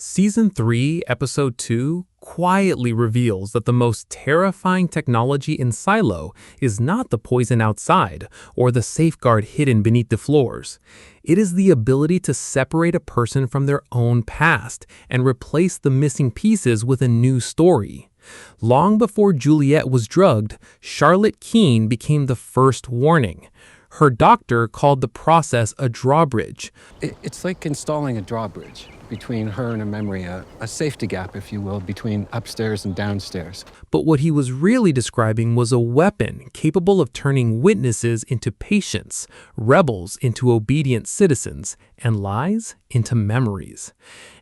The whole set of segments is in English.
Season 3, Episode 2 quietly reveals that the most terrifying technology in Silo is not the poison outside or the safeguard hidden beneath the floors. It is the ability to separate a person from their own past and replace the missing pieces with a new story. Long before Juliette was drugged, Charlotte Keene became the first warning. Her doctor called the process a drawbridge. It's like installing a drawbridge between her and a memory, a safety gap, if you will, between upstairs and downstairs. But what he was really describing was a weapon capable of turning witnesses into patients, rebels into obedient citizens, and lies into memories.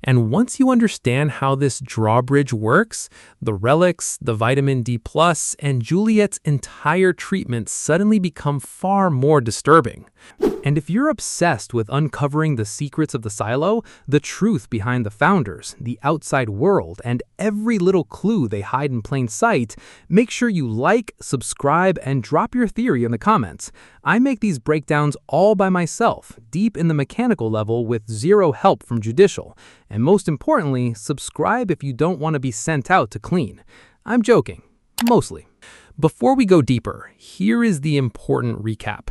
And once you understand how this drawbridge works, the relics, the vitamin D+, and Juliette's entire treatment suddenly become far more disturbing. And if you're obsessed with uncovering the secrets of the silo, the truth behind the founders, the outside world, and every little clue they hide in plain sight, make sure you like, subscribe, and drop your theory in the comments. I make these breakdowns all by myself, deep in the mechanical level with zero help from judicial. And most importantly, subscribe if you don't want to be sent out to clean. I'm joking, mostly. Before we go deeper, here is the important recap.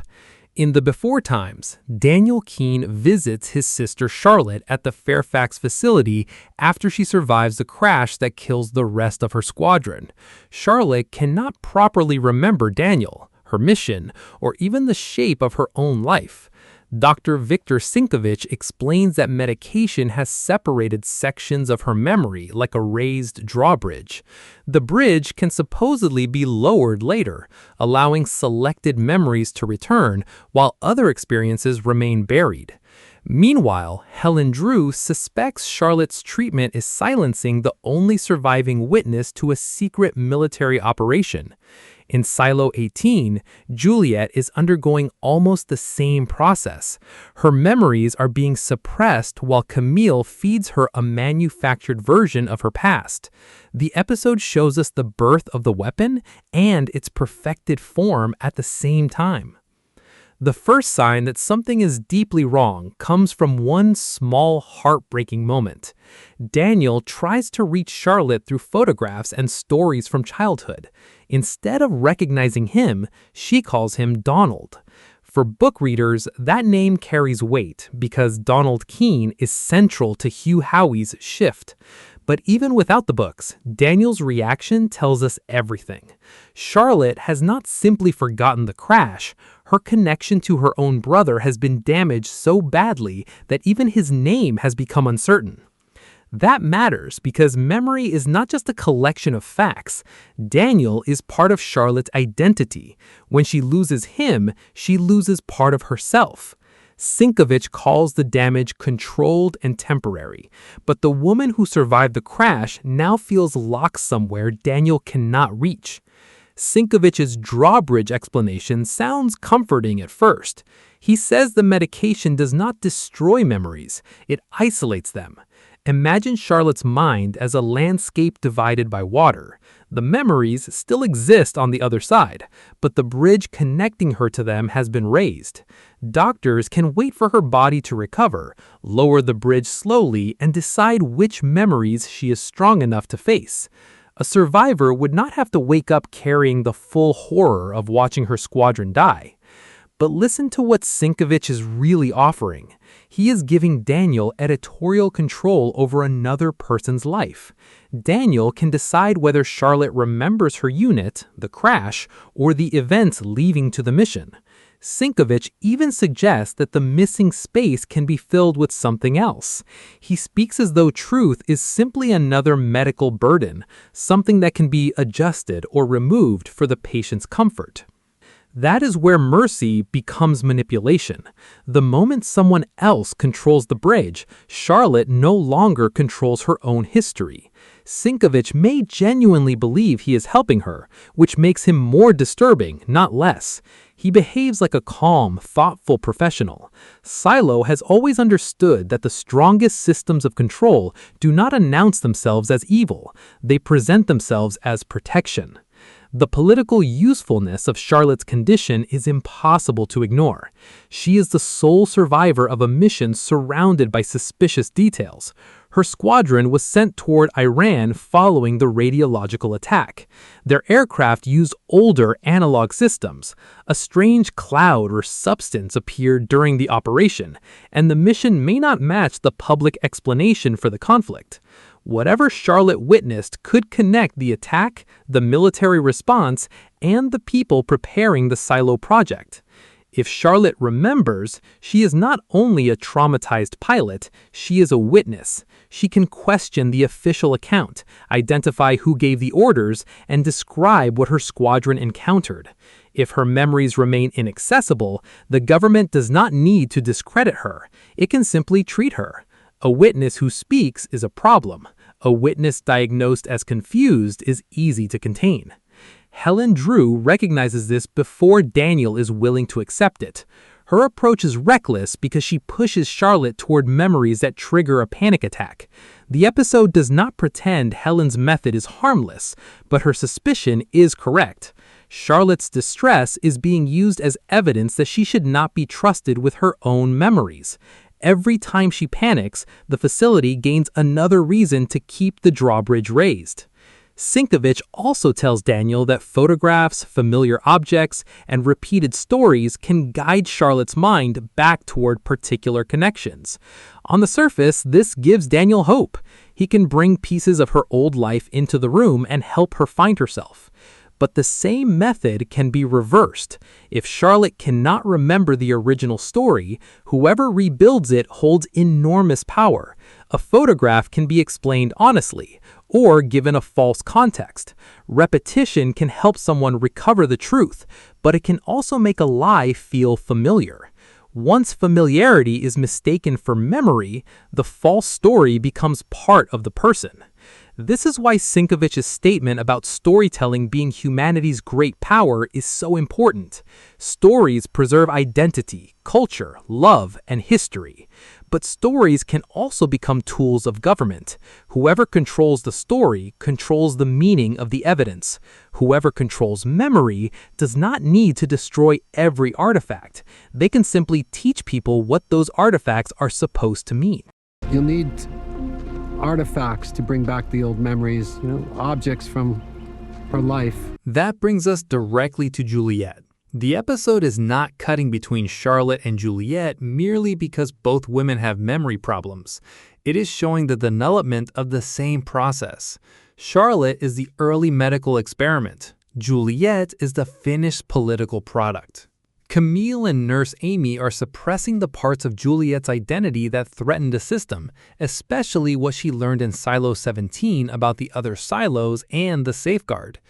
In the before times, Daniel Keene visits his sister Charlotte at the Fairfax facility after she survives the crash that kills the rest of her squadron. Charlotte cannot properly remember Daniel, her mission, or even the shape of her own life. Dr. Victor Crnkovich explains that medication has separated sections of her memory like a raised drawbridge. The bridge can supposedly be lowered later, allowing selected memories to return, while other experiences remain buried. Meanwhile, Helen Drew suspects Charlotte's treatment is silencing the only surviving witness to a secret military operation. In Silo 18, Juliette is undergoing almost the same process. Her memories are being suppressed while Camille feeds her a manufactured version of her past. The episode shows us the birth of the weapon and its perfected form at the same time. The first sign that something is deeply wrong comes from one small heartbreaking moment. Daniel tries to reach Charlotte through photographs and stories from childhood. Instead of recognizing him, she calls him Donald. For book readers, that name carries weight because Donald Keene is central to Hugh Howey's Shift. But even without the books, Daniel's reaction tells us everything. Charlotte has not simply forgotten the crash. Her connection to her own brother has been damaged so badly that even his name has become uncertain. That matters because memory is not just a collection of facts. Daniel is part of Charlotte's identity. When she loses him, she loses part of herself. Crnkovich calls the damage controlled and temporary, but the woman who survived the crash now feels locked somewhere Daniel cannot reach. Crnkovich's drawbridge explanation sounds comforting at first. He says the medication does not destroy memories, it isolates them. Imagine Charlotte's mind as a landscape divided by water. The memories still exist on the other side, but the bridge connecting her to them has been raised. Doctors can wait for her body to recover, lower the bridge slowly, and decide which memories she is strong enough to face. A survivor would not have to wake up carrying the full horror of watching her squadron die. But listen to what Crnkovich is really offering. He is giving Daniel editorial control over another person's life. Daniel can decide whether Charlotte remembers her unit, the crash, or the events leading to the mission. Crnkovich even suggests that the missing space can be filled with something else. He speaks as though truth is simply another medical burden, something that can be adjusted or removed for the patient's comfort. That is where mercy becomes manipulation. The moment someone else controls the bridge, Charlotte no longer controls her own history. Crnkovich may genuinely believe he is helping her, which makes him more disturbing, not less. He behaves like a calm, thoughtful professional. Silo has always understood that the strongest systems of control do not announce themselves as evil. They present themselves as protection. The political usefulness of Charlotte's condition is impossible to ignore. She is the sole survivor of a mission surrounded by suspicious details. Her squadron was sent toward Iran following the radiological attack. Their aircraft used older analog systems. A strange cloud or substance appeared during the operation, and the mission may not match the public explanation for the conflict. Whatever Charlotte witnessed could connect the attack, the military response, and the people preparing the silo project. If Charlotte remembers, she is not only a traumatized pilot, she is a witness. She can question the official account, identify who gave the orders, and describe what her squadron encountered. If her memories remain inaccessible, the government does not need to discredit her. It can simply treat her. A witness who speaks is a problem. A witness diagnosed as confused is easy to contain. Helen Drew recognizes this before Daniel is willing to accept it. Her approach is reckless because she pushes Charlotte toward memories that trigger a panic attack. The episode does not pretend Helen's method is harmless, but her suspicion is correct. Charlotte's distress is being used as evidence that she should not be trusted with her own memories. Every time she panics, the facility gains another reason to keep the drawbridge raised. Crnkovich also tells Daniel that photographs, familiar objects, and repeated stories can guide Charlotte's mind back toward particular connections. On the surface, this gives Daniel hope. He can bring pieces of her old life into the room and help her find herself. But the same method can be reversed. If Charlotte cannot remember the original story, whoever rebuilds it holds enormous power. A photograph can be explained honestly, or given a false context. Repetition can help someone recover the truth, but it can also make a lie feel familiar. Once familiarity is mistaken for memory, the false story becomes part of the person. This is why Crnkovich's statement about storytelling being humanity's great power is so important. Stories preserve identity, culture, love, and history. But stories can also become tools of government. Whoever controls the story controls the meaning of the evidence. Whoever controls memory does not need to destroy every artifact. They can simply teach people what those artifacts are supposed to mean. You'll need artifacts to bring back the old memories, objects from her life. That brings us directly to Juliette. The episode is not cutting between Charlotte and Juliette merely because both women have memory problems. It is showing the development of the same process. Charlotte is the early medical experiment. Juliette is the finished political product. Camille and Nurse Amy are suppressing the parts of Juliette's identity that threaten the system, especially what she learned in Silo 17 about the other silos and the safeguard.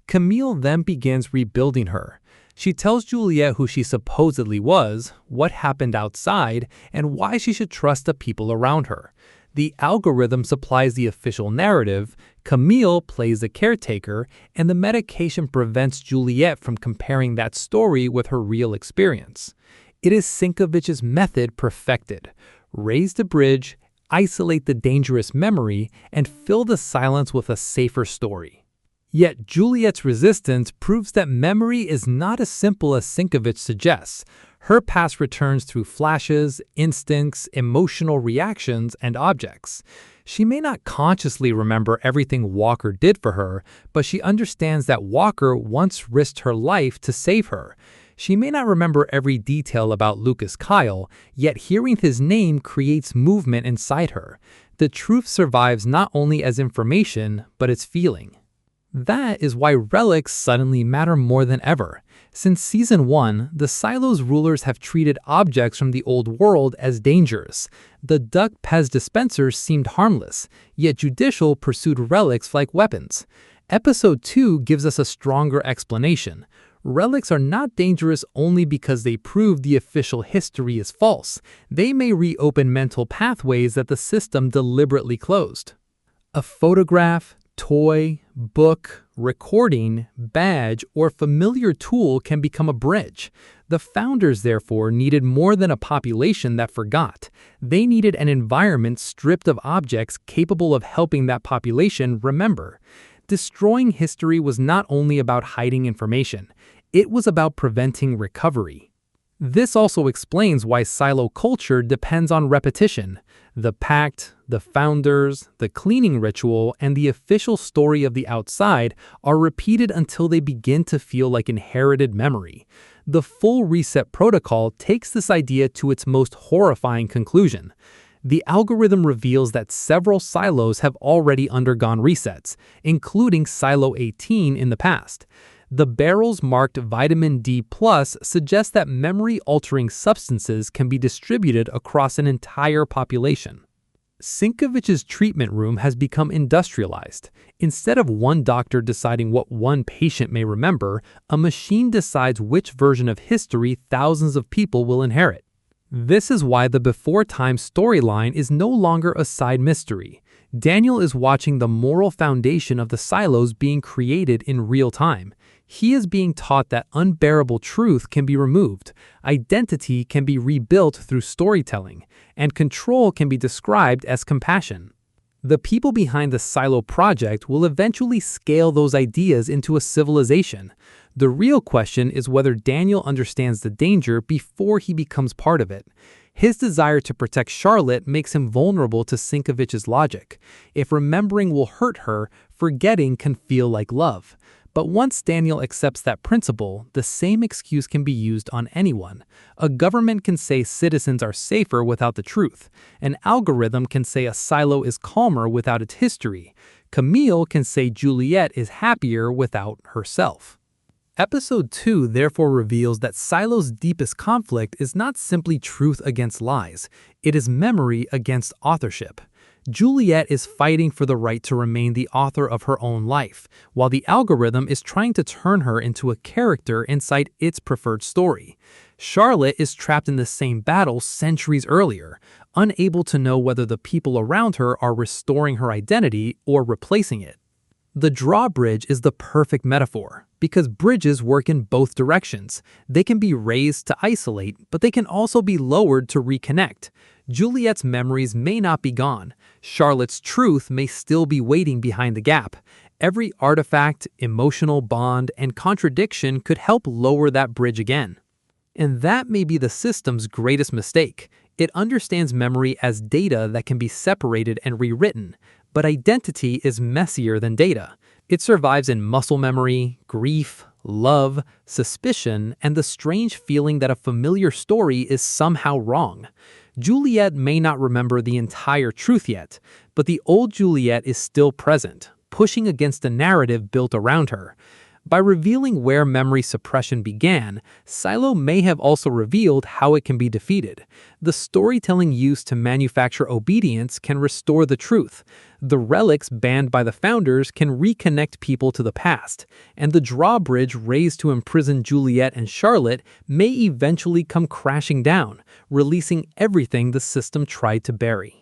Camille then begins rebuilding her. She tells Juliette who she supposedly was, what happened outside, and why she should trust the people around her. The algorithm supplies the official narrative, Camille plays the caretaker, and the medication prevents Juliette from comparing that story with her real experience. It is Crnkovich's method perfected. Raise the bridge, isolate the dangerous memory, and fill the silence with a safer story. Yet Juliette's resistance proves that memory is not as simple as Crnkovich suggests. Her past returns through flashes, instincts, emotional reactions, and objects. She may not consciously remember everything Walker did for her, but she understands that Walker once risked her life to save her. She may not remember every detail about Lucas Kyle, yet hearing his name creates movement inside her. The truth survives not only as information, but as feeling. That is why relics suddenly matter more than ever. Since Season 1, the Silo's rulers have treated objects from the old world as dangerous. The duck Pez dispensers seemed harmless, yet Judicial pursued relics like weapons. Episode 2 gives us a stronger explanation. Relics are not dangerous only because they prove the official history is false. They may reopen mental pathways that the system deliberately closed. A photograph, toy, book, recording, badge, or familiar tool can become a bridge. The founders, therefore, needed more than a population that forgot. They needed an environment stripped of objects capable of helping that population remember. Destroying history was not only about hiding information, it was about preventing recovery. This also explains why silo culture depends on repetition. The pact, the founders, the cleaning ritual, and the official story of the outside are repeated until they begin to feel like inherited memory. The full reset protocol takes this idea to its most horrifying conclusion. The algorithm reveals that several silos have already undergone resets, including Silo 18 in the past. The barrels marked vitamin D+ suggest that memory-altering substances can be distributed across an entire population. Crnkovich's treatment room has become industrialized. Instead of one doctor deciding what one patient may remember, a machine decides which version of history thousands of people will inherit. This is why the Before Time storyline is no longer a side mystery. Daniel is watching the moral foundation of the silos being created in real time. He is being taught that unbearable truth can be removed, identity can be rebuilt through storytelling, and control can be described as compassion. The people behind the Silo project will eventually scale those ideas into a civilization. The real question is whether Daniel understands the danger before he becomes part of it. His desire to protect Charlotte makes him vulnerable to Crnkovich's logic. If remembering will hurt her, forgetting can feel like love. But once Daniel accepts that principle, the same excuse can be used on anyone. A government can say citizens are safer without the truth. An algorithm can say a silo is calmer without its history. Camille can say Juliette is happier without herself. Episode 2 therefore reveals that Silo's deepest conflict is not simply truth against lies, it is memory against authorship. Juliette is fighting for the right to remain the author of her own life, while the algorithm is trying to turn her into a character inside its preferred story. Charlotte is trapped in the same battle centuries earlier, unable to know whether the people around her are restoring her identity or replacing it. The drawbridge is the perfect metaphor, because bridges work in both directions. They can be raised to isolate, but they can also be lowered to reconnect. Juliette's memories may not be gone. Charlotte's truth may still be waiting behind the gap. Every artifact, emotional bond, and contradiction could help lower that bridge again. And that may be the system's greatest mistake. It understands memory as data that can be separated and rewritten. But identity is messier than data. It survives in muscle memory, grief, love, suspicion, and the strange feeling that a familiar story is somehow wrong. Juliette may not remember the entire truth yet, but the old Juliette is still present, pushing against the narrative built around her. By revealing where memory suppression began, Silo may have also revealed how it can be defeated. The storytelling used to manufacture obedience can restore the truth. The relics banned by the founders can reconnect people to the past. And the drawbridge raised to imprison Juliette and Charlotte may eventually come crashing down, releasing everything the system tried to bury.